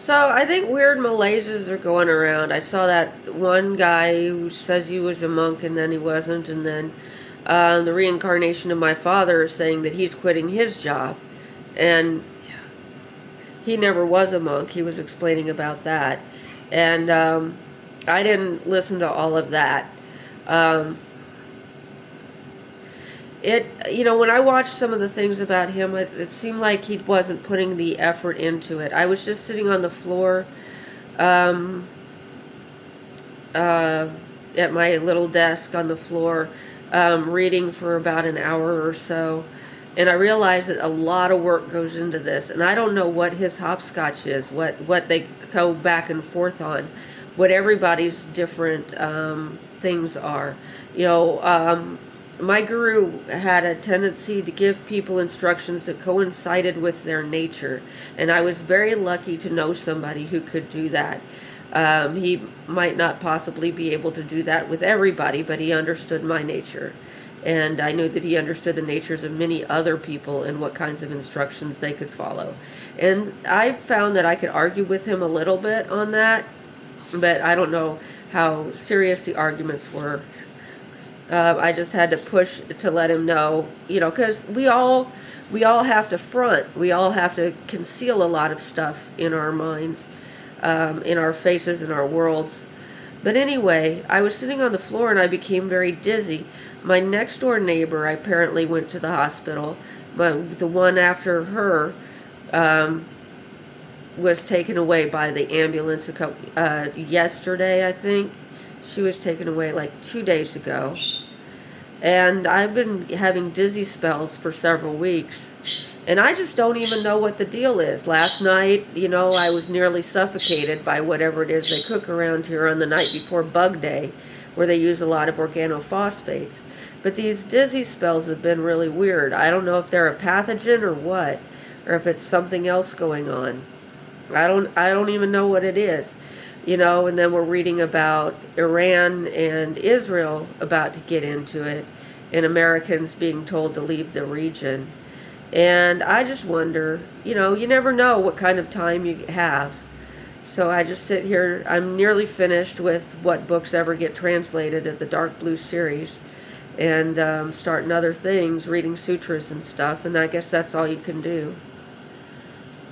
So I think weird Malaysias are going around. I saw that one guy who says he was a monk and then he wasn't, and then the reincarnation of my father is saying that he's quitting his job, and he never was a monk. He was explaining about that, and I didn't listen to all of that. Um, when I watched some of the things about him, it seemed like he wasn't putting the effort into it. I was just sitting on the floor um, uh, at my little desk on the floor, reading for about an hour or so. And I realized that a lot of work goes into this. And I don't know what his hopscotch is, what they go back and forth on, what everybody's different things are. My guru had a tendency to give people instructions that coincided with their nature. And I was very lucky to know somebody who could do that. He might not possibly be able to do that with everybody, but he understood my nature. And I knew that he understood the natures of many other people and what kinds of instructions they could follow. And I found that I could argue with him a little bit on that, but I don't know how serious the arguments were. I just had to push to let him know, because we all have to front. We all have to conceal a lot of stuff in our minds, in our faces, in our worlds. But anyway, I was sitting on the floor and I became very dizzy. My next door neighbor apparently went to the hospital. The one after her was taken away by the ambulance yesterday, I think. She was taken away like 2 days ago. And I've been having dizzy spells for several weeks. And I just don't even know what the deal is. Last night, I was nearly suffocated by whatever it is they cook around here on the night before Bug Day, where they use a lot of organophosphates. But these dizzy spells have been really weird. I don't know if they're a pathogen or what, or if it's something else going on. I don't even know what it is. And then we're reading about Iran and Israel about to get into it, and Americans being told to leave the region. And I just wonder, you never know what kind of time you have. So I just sit here. I'm nearly finished with what books ever get translated at the Dark Blue series, and starting other things, reading sutras and stuff, and I guess that's all you can do.